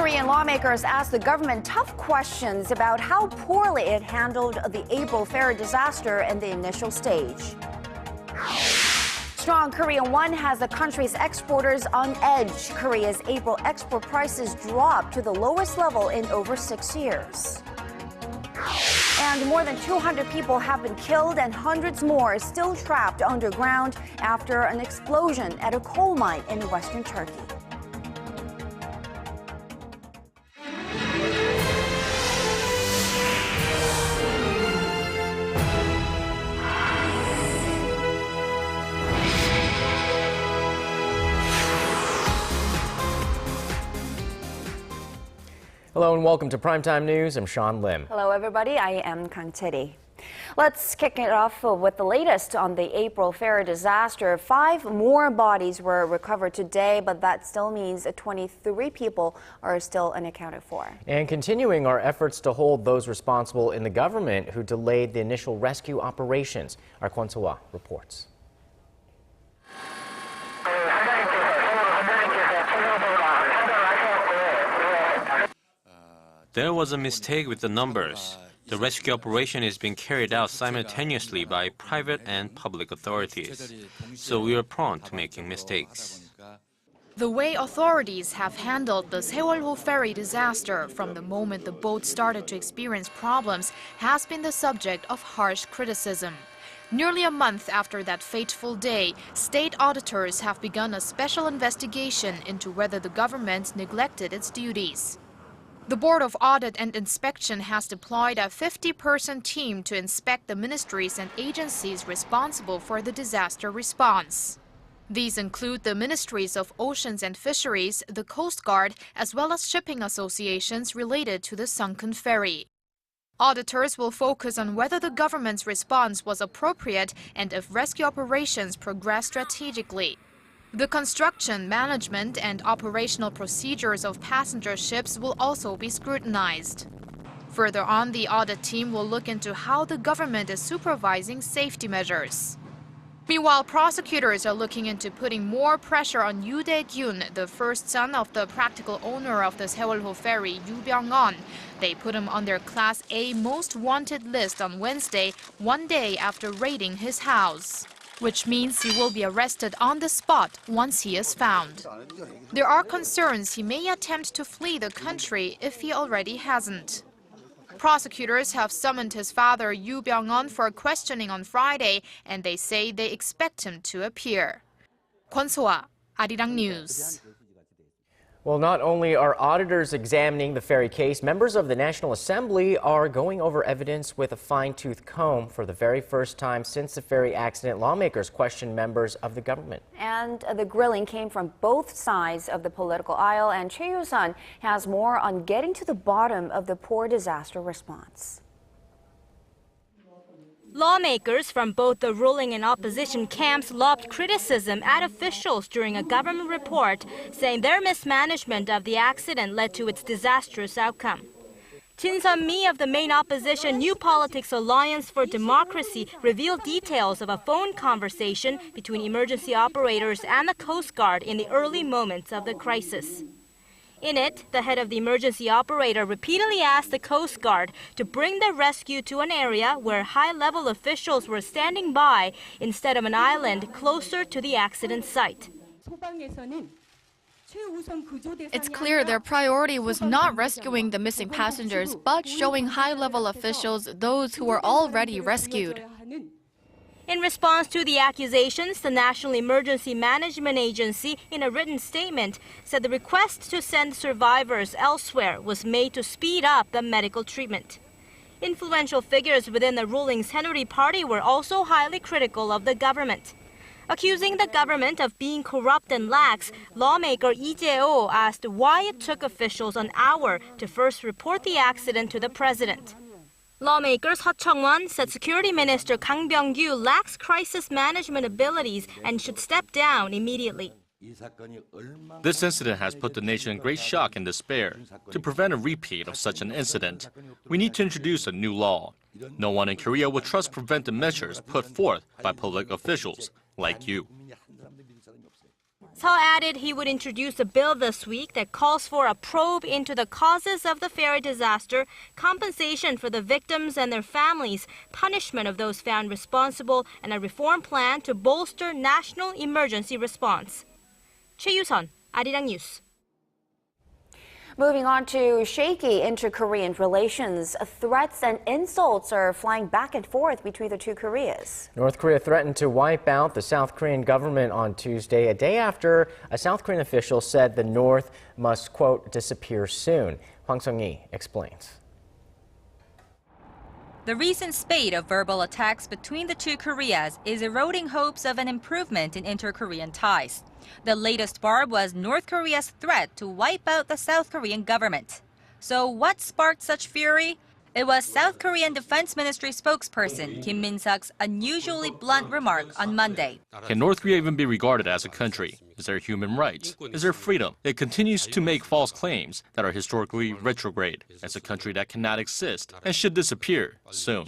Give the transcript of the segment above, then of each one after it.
Korean lawmakers asked the government tough questions about how poorly it handled the April ferry disaster in the initial stage. Strong Korean won has the country's exporters on edge. Korea's April export prices dropped to the lowest level in over 6 years. And more than 200 people have been killed and hundreds more are still trapped underground after an explosion at a coal mine in western Turkey. Hello and welcome to Primetime News. I'm Sean Lim. Hello everybody, I am Kang Tae-ri. Let's kick it off with the latest on the April ferry disaster. 5 more bodies were recovered today, but that still means 23 people are still unaccounted for. And continuing our efforts to hold those responsible in the government who delayed the initial rescue operations. Our Kwon So-hwa reports. There was a mistake with the numbers. The rescue operation is being carried out simultaneously by private and public authorities. So we are prone to making mistakes. The way authorities have handled the Sewol-ho ferry disaster from the moment the boat started to experience problems has been the subject of harsh criticism. Nearly a month after that fateful day, state auditors have begun a special investigation into whether the government neglected its duties. The Board of Audit and Inspection has deployed a 50-person team to inspect the ministries and agencies responsible for the disaster response. These include the Ministries of Oceans and Fisheries, the Coast Guard, as well as shipping associations related to the sunken ferry. Auditors will focus on whether the government's response was appropriate and if rescue operations progress strategically. The construction, management, and operational procedures of passenger ships will also be scrutinized. Further on, the audit team will look into how the government is supervising safety measures. Meanwhile, prosecutors are looking into putting more pressure on Yoo Dae-gyun, the first son of the practical owner of the Sewol-ho ferry, Yoo Byung-on. They put him on their Class A most wanted list on Wednesday, one day after raiding his house, which means he will be arrested on the spot once he is found. There are concerns he may attempt to flee the country if he already hasn't. Prosecutors have summoned his father, Yoo Byung-on, for questioning on Friday, and they say they expect him to appear. Kwon So-hwa, Arirang News. Well, not only are auditors examining the ferry case, members of the National Assembly are going over evidence with a fine-tooth comb. For the very first time since the ferry accident, lawmakers questioned members of the government. And the grilling came from both sides of the political aisle, and Choi Yoo-sun has more on getting to the bottom of the poor disaster response. Lawmakers from both the ruling and opposition camps lobbed criticism at officials during a government report, saying their mismanagement of the accident led to its disastrous outcome. Jin Sun-mi of the main opposition New Politics Alliance for Democracy revealed details of a phone conversation between emergency operators and the Coast Guard in the early moments of the crisis. In it, the head of the emergency operator repeatedly asked the Coast Guard to bring the rescue to an area where high-level officials were standing by instead of an island closer to the accident site. It's clear their priority was not rescuing the missing passengers, but showing high-level officials those who were already rescued. In response to the accusations, the National Emergency Management Agency, in a written statement, said the request to send survivors elsewhere was made to speed up the medical treatment. Influential figures within the ruling Saenuri Party were also highly critical of the government. Accusing the government of being corrupt and lax, lawmaker Lee Jae-oh asked why it took officials an hour to first report the accident to the president. Lawmakers Heo Chung-won said Security Minister Kang Byung-gyu lacks crisis management abilities and should step down immediately. This incident has put the nation in great shock and despair. To prevent a repeat of such an incident, we need to introduce a new law. No one in Korea will trust preventive measures put forth by public officials like you. Seo added he would introduce a bill this week that calls for a probe into the causes of the ferry disaster, compensation for the victims and their families, punishment of those found responsible, and a reform plan to bolster national emergency response. Choi Yu-sun, Arirang News. Moving on to shaky inter-Korean relations, threats and insults are flying back and forth between the two Koreas. North Korea threatened to wipe out the South Korean government on Tuesday, a day after a South Korean official said the North must, quote, disappear soon. Hwang Sung-hee explains. The recent spate of verbal attacks between the two Koreas is eroding hopes of an improvement in inter-Korean ties. The latest barb was North Korea's threat to wipe out the South Korean government. So what sparked such fury? It was South Korean Defense Ministry spokesperson Kim Min-sak's unusually blunt remark on Monday. Can North Korea even be regarded as a country? Is there human rights? Is there freedom? It continues to make false claims that are historically retrograde as a country that cannot exist and should disappear soon.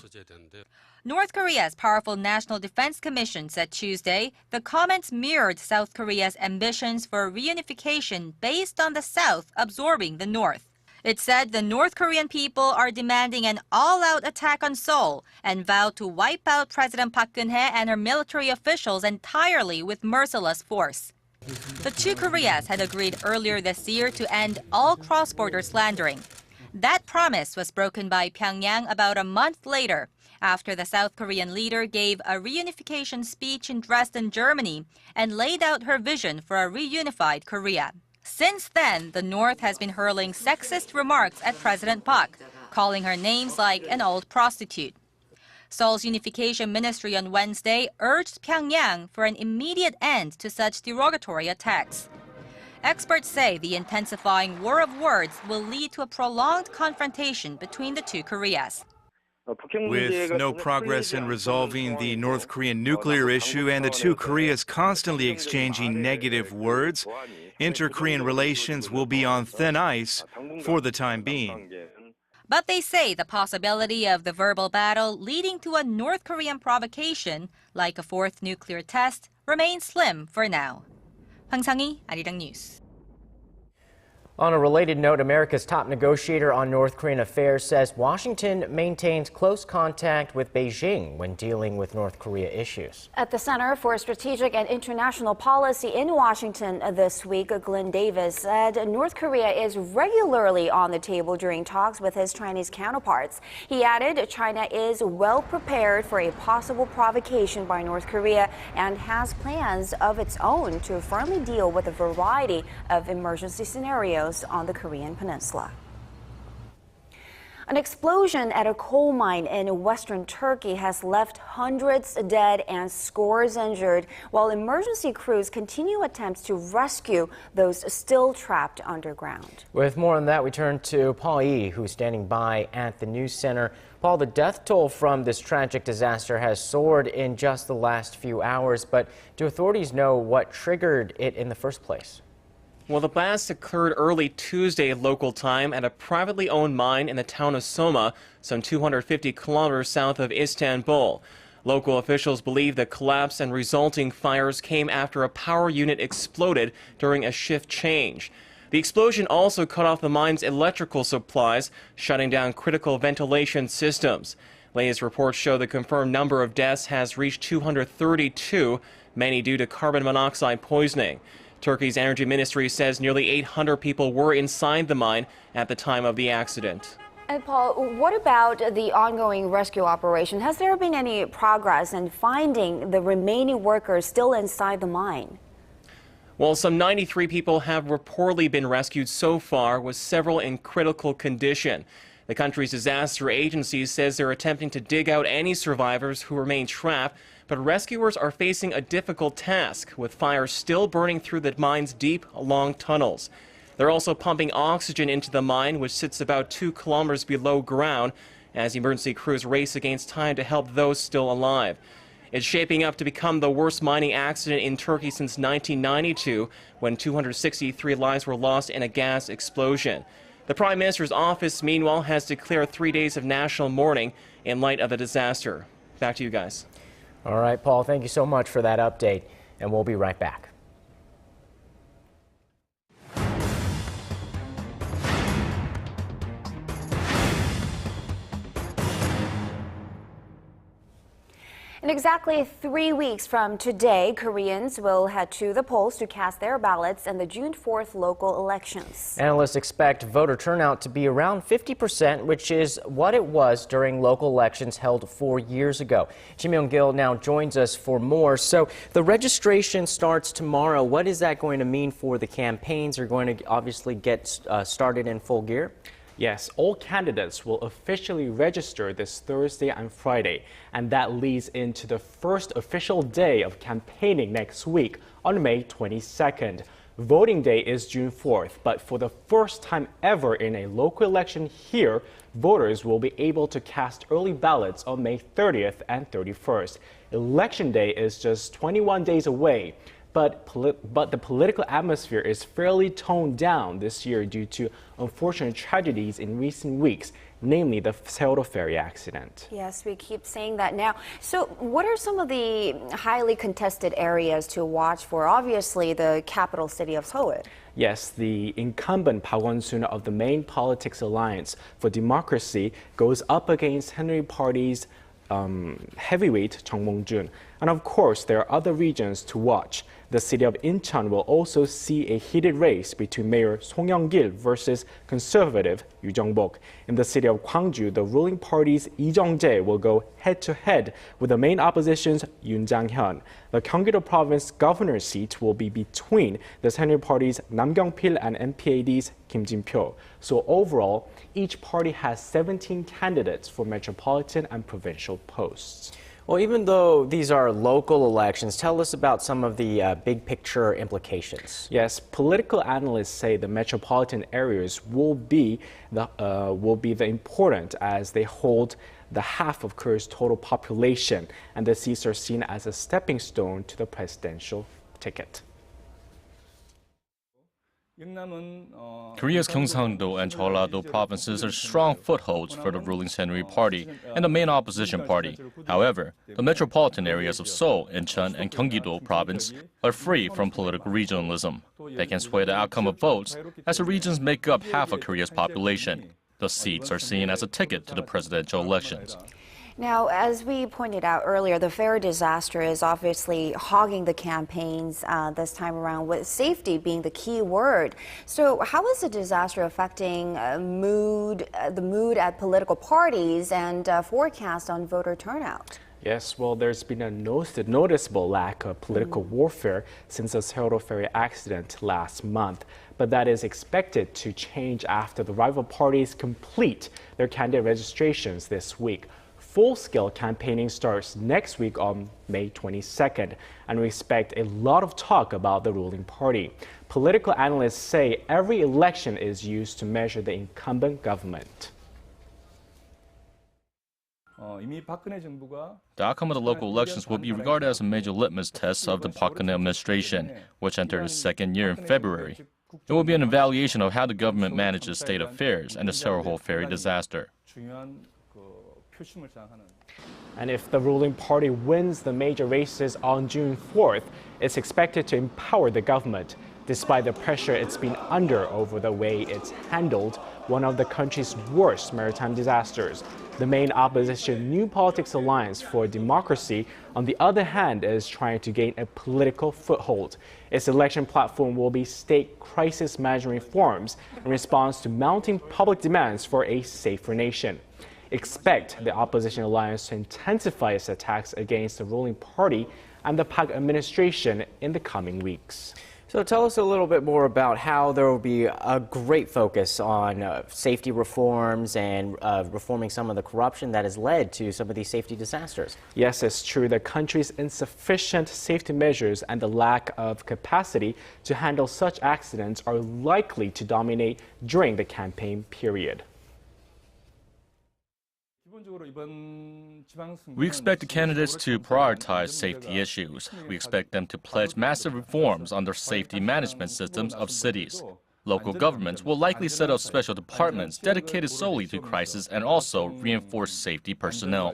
North Korea's powerful National Defense Commission said Tuesday the comments mirrored South Korea's ambitions for reunification based on the South absorbing the North. It said the North Korean people are demanding an all-out attack on Seoul and vowed to wipe out President Park Geun-hye and her military officials entirely with merciless force. The two Koreas had agreed earlier this year to end all cross-border slandering. That promise was broken by Pyongyang about a month later, after the South Korean leader gave a reunification speech in Dresden, Germany, and laid out her vision for a reunified Korea. Since then, the North has been hurling sexist remarks at President Park, calling her names like an old prostitute. Seoul's Unification Ministry on Wednesday urged Pyongyang for an immediate end to such derogatory attacks. Experts say the intensifying war of words will lead to a prolonged confrontation between the two Koreas. With no progress in resolving the North Korean nuclear issue and the two Koreas constantly exchanging negative words, inter-Korean relations will be on thin ice for the time being. But they say the possibility of the verbal battle leading to a North Korean provocation, like a fourth nuclear test, remains slim for now. Hwang Sung-hee, Arirang News. On a related note, America's top negotiator on North Korean affairs says Washington maintains close contact with Beijing when dealing with North Korea issues. At the Center for Strategic and International Policy in Washington this week, Glenn Davis said North Korea is regularly on the table during talks with his Chinese counterparts. He added China is well prepared for a possible provocation by North Korea and has plans of its own to firmly deal with a variety of emergency scenarios on the Korean peninsula. An explosion at a coal mine in western Turkey has left hundreds dead and scores injured, while emergency crews continue attempts to rescue those still trapped underground. With more on that, we turn to Paul Yee, who's standing by at the news center. Paul, the death toll from this tragic disaster has soared in just the last few hours, but do authorities know what triggered it in the first place? Well, the blast occurred early Tuesday local time at a privately owned mine in the town of Soma, some 250 kilometers south of Istanbul. Local officials believe the collapse and resulting fires came after a power unit exploded during a shift change. The explosion also cut off the mine's electrical supplies, shutting down critical ventilation systems. Latest reports show the confirmed number of deaths has reached 232, many due to carbon monoxide poisoning. Turkey's energy ministry says nearly 800 people were inside the mine at the time of the accident. And Paul, what about the ongoing rescue operation? Has there been any progress in finding the remaining workers still inside the mine? Well, some 93 people have reportedly been rescued so far, with several in critical condition. The country's disaster agency says they're attempting to dig out any survivors who remain trapped, but rescuers are facing a difficult task, with fires still burning through the mine's deep, long tunnels. They're also pumping oxygen into the mine, which sits about 2 kilometers below ground, as emergency crews race against time to help those still alive. It's shaping up to become the worst mining accident in Turkey since 1992, when 263 lives were lost in a gas explosion. The Prime Minister's office, meanwhile, has declared 3 days of national mourning in light of the disaster. Back to you guys. All right, Paul, thank you so much for that update, and we'll be right back. In exactly 3 weeks from today, Koreans will head to the polls to cast their ballots in the June 4th local elections. Analysts expect voter turnout to be around 50%, which is what it was during local elections held 4 years ago. Kim Yong-gil now joins us for more. So the registration starts tomorrow. What is that going to mean for the campaigns? Are going to obviously get started in full gear? Yes, all candidates will officially register this Thursday and Friday, and that leads into the first official day of campaigning next week on May 22nd. Voting day is June 4th, but for the first time ever in a local election here, voters will be able to cast early ballots on May 30th and 31st. Election day is just 21 days away. But the political atmosphere is fairly toned down this year due to unfortunate tragedies in recent weeks, namely the Sewol-ho ferry accident. Yes, we keep saying that now. So what are some of the highly contested areas to watch for? Obviously, the capital city of Seoul. Yes, the incumbent Park Won-soon of the Main Politics Alliance for Democracy goes up against Henry Party's heavyweight Chung Mong-jun. And of course, there are other regions to watch. The city of Incheon will also see a heated race between Mayor Song Yong-gil versus conservative Yu Jong-bok. In the city of Gwangju, the ruling party's Lee Jong-jae will go head-to-head with the main opposition's Yoon Jang-hyun. The Gyeonggi-do province governor's seat will be between the Central Party's Nam Kyung-pil and NPAD's Kim Jin-pyo. So overall, each party has 17 candidates for metropolitan and provincial posts. Well, even though these are local elections, tell us about some of the big picture implications. Yes, political analysts say the metropolitan areas will be the important as they hold the half of Korea's total population, and the seats are seen as a stepping stone to the presidential ticket. Korea's Gyeongsang-do and Jeolla-do provinces are strong footholds for the ruling Saenuri Party and the main opposition party. However, the metropolitan areas of Seoul, Incheon, and Gyeonggi-do province are free from political regionalism. They can sway the outcome of votes as the regions make up half of Korea's population. The seats are seen as a ticket to the presidential elections. Now, as we pointed out earlier, the ferry disaster is obviously hogging the campaigns this time around, with safety being the key word. So how is the disaster affecting the mood at political parties and forecast on voter turnout? Yes, well, there's been a noticeable lack of political warfare since the Sewol-ho ferry accident last month. But that is expected to change after the rival parties complete their candidate registrations this week. Full-scale campaigning starts next week on May 22nd, and we expect a lot of talk about the ruling party. Political analysts say every election is used to measure the incumbent government. The outcome of the local elections will be regarded as a major litmus test of the Park Geun-hye administration, which entered its second year in February. It will be an evaluation of how the government manages state affairs and the Sewol-ho ferry disaster. And if the ruling party wins the major races on June 4th, it's expected to empower the government, despite the pressure it's been under over the way it's handled one of the country's worst maritime disasters. The main opposition New Politics Alliance for Democracy, on the other hand, is trying to gain a political foothold. Its election platform will be state crisis management reforms in response to mounting public demands for a safer nation. Expect the opposition alliance to intensify its attacks against the ruling party and the Park administration in the coming weeks. So tell us a little bit more about how there will be a great focus on safety reforms and reforming some of the corruption that has led to some of these safety disasters. Yes, it's true. The country's insufficient safety measures and the lack of capacity to handle such accidents are likely to dominate during the campaign period. We expect the candidates to prioritize safety issues. We expect them to pledge massive reforms on their safety management systems of cities. Local governments will likely set up special departments dedicated solely to crisis and also reinforce safety personnel.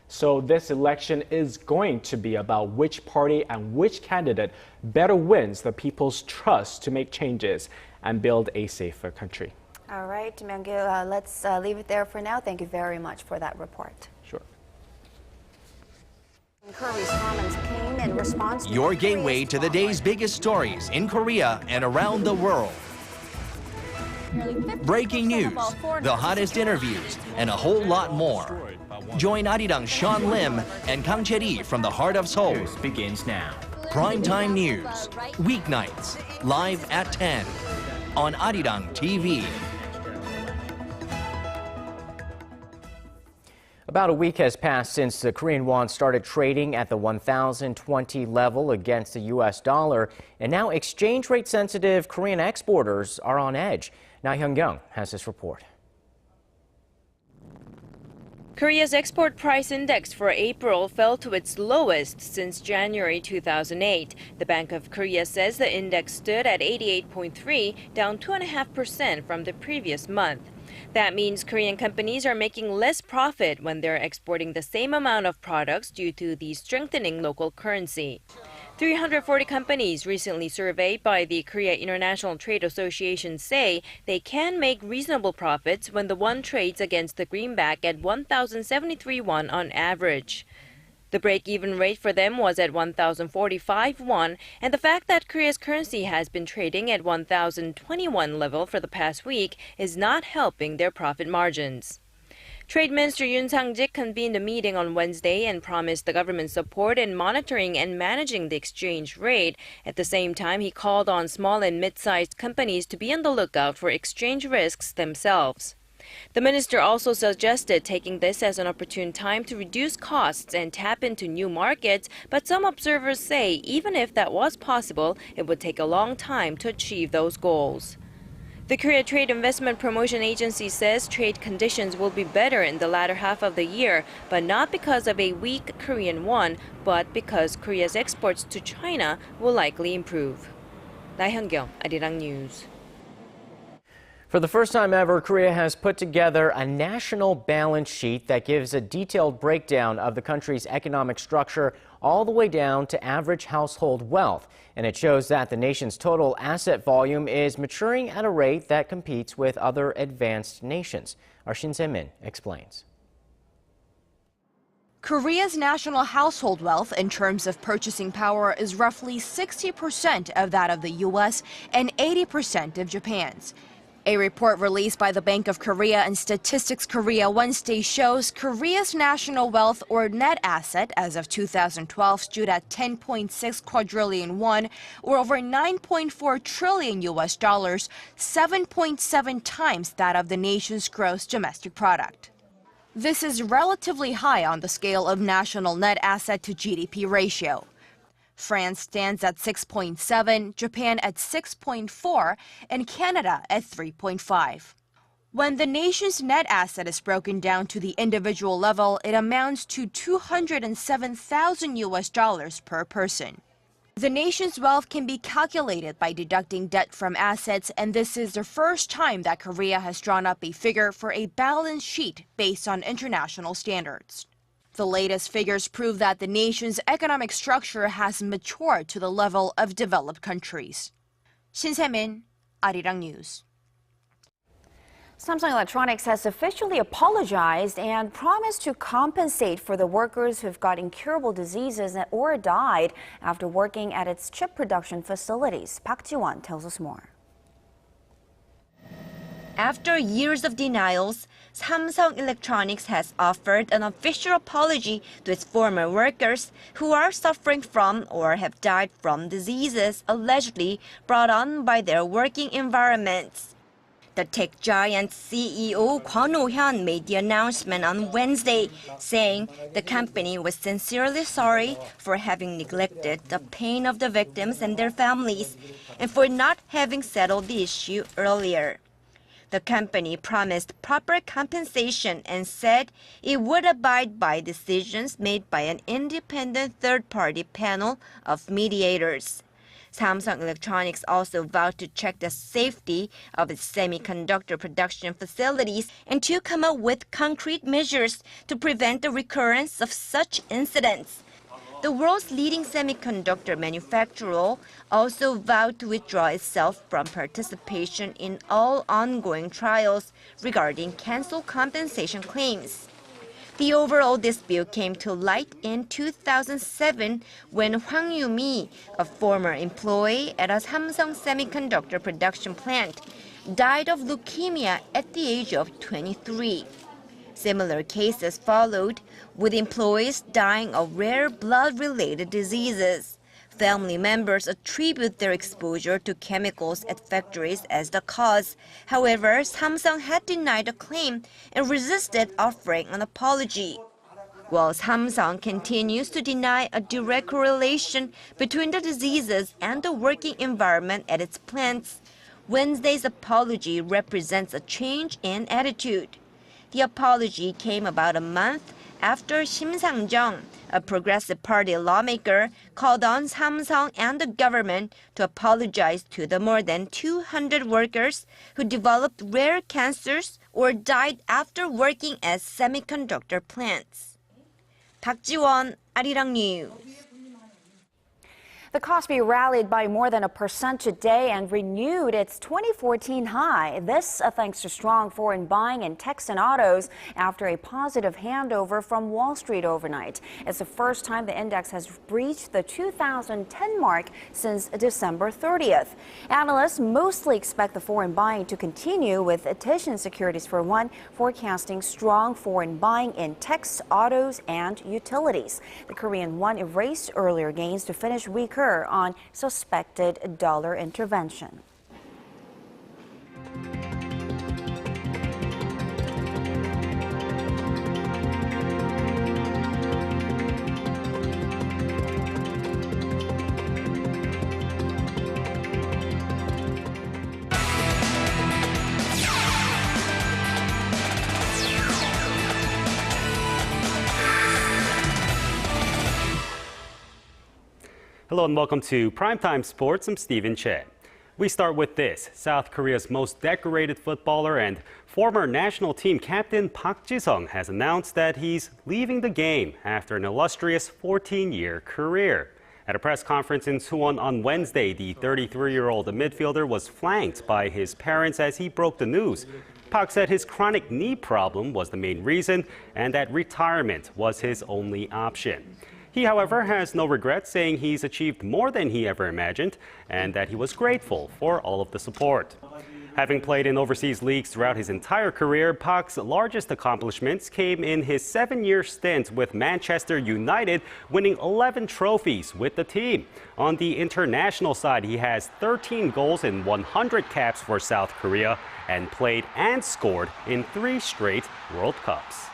So this election is going to be about which party and which candidate better wins the people's trust to make changes and build a safer country. All right, Myung-gil, let's leave it there for now. Thank you very much for that report. Sure. Curry's comments came in response to Your gateway to the day's biggest stories in Korea and around the world. Breaking news, the hottest interviews, and a whole lot more. Join Arirang Sean Lim and Kang Che-ri from the heart of Seoul. Begins now. Primetime news, weeknights, live at 10 on Arirang TV. About a week has passed since the Korean won started trading at the 1,020 level against the U.S. dollar, and now exchange rate sensitive Korean exporters are on edge. Na Hyung-kyung has this report. Korea's export price index for April fell to its lowest since January 2008. The Bank of Korea says the index stood at 88.3, down 2.5% from the previous month. That means Korean companies are making less profit when they're exporting the same amount of products due to the strengthening local currency. 340 companies recently surveyed by the Korea International Trade Association say they can make reasonable profits when the won trades against the greenback at 1,073 won on average. The break-even rate for them was at 1,045 won, and the fact that Korea's currency has been trading at 1,021 level for the past week is not helping their profit margins. Trade Minister Yoon Sang-jik convened a meeting on Wednesday and promised the government support in monitoring and managing the exchange rate. At the same time, he called on small and mid-sized companies to be on the lookout for exchange risks themselves. The minister also suggested taking this as an opportune time to reduce costs and tap into new markets, but some observers say even if that was possible, it would take a long time to achieve those goals. The Korea Trade Investment Promotion Agency says trade conditions will be better in the latter half of the year, but not because of a weak Korean won, but because Korea's exports to China will likely improve. Na Hyung-kyung, Arirang News. For the first time ever, Korea has put together a national balance sheet that gives a detailed breakdown of the country's economic structure all the way down to average household wealth. And it shows that the nation's total asset volume is maturing at a rate that competes with other advanced nations. Our Shin Se-min explains. Korea's national household wealth in terms of purchasing power is roughly 60% of that of the U.S. and 80% of Japan's. A report released by the Bank of Korea and Statistics Korea Wednesday shows Korea's national wealth or net asset as of 2012 stood at 10.6 quadrillion won, or over 9.4 trillion US dollars, 7.7 times that of the nation's gross domestic product. This is relatively high on the scale of national net asset to GDP ratio. France stands at 6.7, Japan at 6.4, and Canada at 3.5. When the nation's net asset is broken down to the individual level, it amounts to 207,000 US dollars per person. The nation's wealth can be calculated by deducting debt from assets, and this is the first time that Korea has drawn up a figure for a balance sheet based on international standards. The latest figures prove that the nation's economic structure has matured to the level of developed countries. Shin Se-min, Arirang News. Samsung Electronics has officially apologized and promised to compensate for the workers who've got incurable diseases or died after working at its chip production facilities. Park Ji-won tells us more. After years of denials, Samsung Electronics has offered an official apology to its former workers who are suffering from or have died from diseases allegedly brought on by their working environments. The tech giant's CEO Kwon Oh-hyun made the announcement on Wednesday, saying the company was sincerely sorry for having neglected the pain of the victims and their families and for not having settled the issue earlier. The company promised proper compensation and said it would abide by decisions made by an independent third-party panel of mediators. Samsung Electronics also vowed to check the safety of its semiconductor production facilities and to come up with concrete measures to prevent the recurrence of such incidents. The world's leading semiconductor manufacturer also vowed to withdraw itself from participation in all ongoing trials regarding cancelled compensation claims. The overall dispute came to light in 2007 when Hwang Yu-mi, a former employee at a Samsung semiconductor production plant, died of leukemia at the age of 23. Similar cases followed, with employees dying of rare blood-related diseases. Family members attribute their exposure to chemicals at factories as the cause. However, Samsung had denied the claim and resisted offering an apology. While Samsung continues to deny a direct correlation between the diseases and the working environment at its plants, Wednesday's apology represents a change in attitude. The apology came about a month after Shim Sang-jung, a Progressive Party lawmaker, called on Samsung and the government to apologize to the more than 200 workers who developed rare cancers or died after working at semiconductor plants. Park Ji-won, Arirang News. The Kospi rallied by more than 1% today and renewed its 2014 high. This thanks to strong foreign buying in techs and autos after a positive handover from Wall Street overnight. It's the first time the index has breached the 2010 mark since December 30th. Analysts mostly expect the foreign buying to continue, with Etition Securities for one forecasting strong foreign buying in techs, autos, and utilities. The Korean won erased earlier gains to finish weaker on suspected dollar intervention. Hello and welcome to Primetime Sports. I'm Stephen Che. We start with this. South Korea's most decorated footballer and former national team captain Park Ji-sung has announced that he's leaving the game after an illustrious 14-year career. At a press conference in Suwon on Wednesday, the 33-year-old midfielder was flanked by his parents as he broke the news. Park said his chronic knee problem was the main reason and that retirement was his only option. He, however, has no regrets, saying he's achieved more than he ever imagined and that he was grateful for all of the support. Having played in overseas leagues throughout his entire career, Park's largest accomplishments came in his 7-year stint with Manchester United, winning 11 trophies with the team. On the international side, he has 13 goals in 100 caps for South Korea and played and scored in 3 straight World Cups.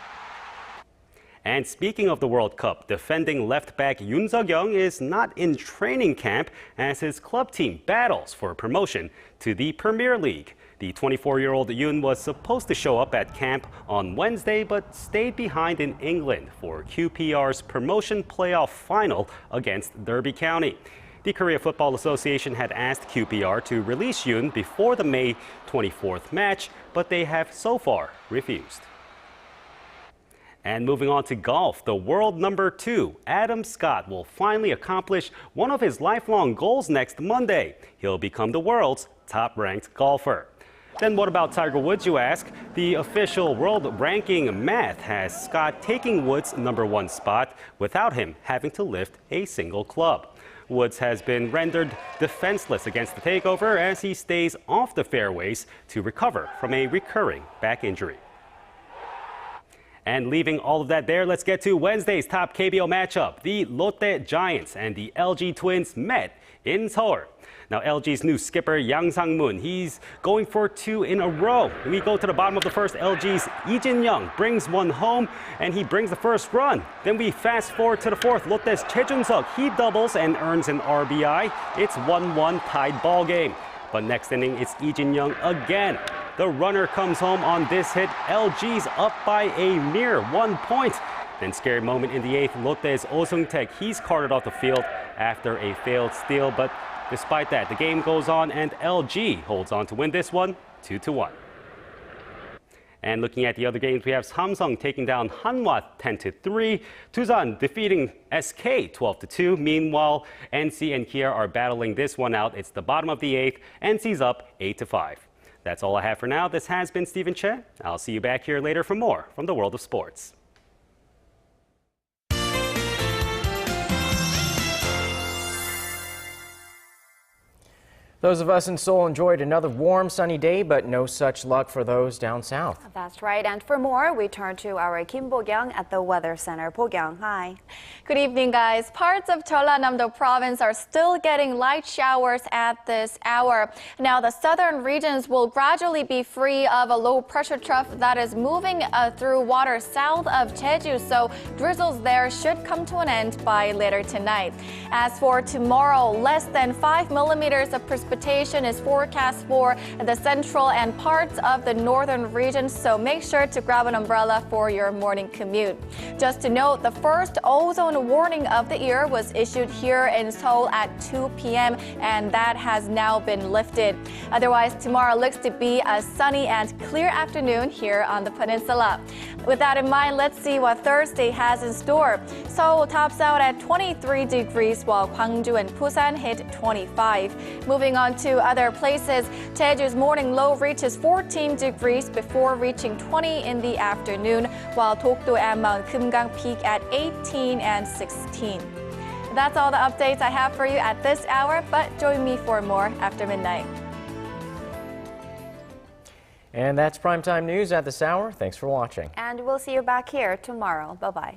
And speaking of the World Cup, defending left-back Yoon Seok-young is not in training camp as his club team battles for promotion to the Premier League. The 24-year-old Yoon was supposed to show up at camp on Wednesday but stayed behind in England for QPR's promotion playoff final against Derby County. The Korea Football Association had asked QPR to release Yoon before the May 24th match, but they have so far refused. And moving on to golf, the world number 2, Adam Scott, will finally accomplish one of his lifelong goals next Monday. He'll become the world's top-ranked golfer. Then what about Tiger Woods, you ask? The official world ranking math has Scott taking Woods' #1 spot without him having to lift a single club. Woods has been rendered defenseless against the takeover as he stays off the fairways to recover from a recurring back injury. And leaving all of that there, let's get to Wednesday's top KBO matchup. The Lotte Giants and the LG Twins met in Seoul. Now, LG's new skipper, Yang Sang-moon, he's going for 2 in a row. We go to the bottom of the first. LG's Lee Jin-young brings one home, and he brings the first run. Then we fast forward to the fourth. Lotte's Choi Jun-seok, he doubles and earns an RBI. It's 1-1 tied ball game. But next inning, it's Lee Jin-young again. The runner comes home on this hit. LG's up by a mere 1 point. Then scary moment in the 8th. Lotte's Oh Seung-taek, he's carted off the field after a failed steal. But despite that, the game goes on and LG holds on to win this one 2-1. And looking at the other games, we have Samsung taking down Hanwha 10-3, Tusan defeating SK 12-2. Meanwhile, NC and Kia are battling this one out. It's the bottom of the 8th. NC's up 8-5. That's all I have for now. This has been Stephen Che. I'll see you back here later for more from the world of sports. Those of us in Seoul enjoyed another warm, sunny day, but no such luck for those down south. That's right. And for more, we turn to our Kim Bo-kyung at the Weather Center. Bo-kyung, hi. Good evening, guys. Parts of Jeollanam-do province are still getting light showers at this hour. Now, the southern regions will gradually be free of a low-pressure trough that is moving through water south of Jeju, so drizzles there should come to an end by later tonight. As for tomorrow, less than 5 millimeters of precipitation is forecast for the central and parts of the northern regions, so make sure to grab an umbrella for your morning commute. Just to note, the first ozone warning of the year was issued here in Seoul at 2 p.m. and that has now been lifted. Otherwise, tomorrow looks to be a sunny and clear afternoon here on the peninsula. With that in mind, let's see what Thursday has in store. Seoul tops out at 23 degrees while Gwangju and Busan hit 25. Moving on to other places, Jeju's morning low reaches 14 degrees before reaching 20 in the afternoon, while Dokdo and Mount Kumgang peak at 18 and 16. That's all the updates I have for you at this hour, but join me for more after midnight. And that's Primetime News at this hour. Thanks for watching. And we'll see you back here tomorrow. Bye-bye.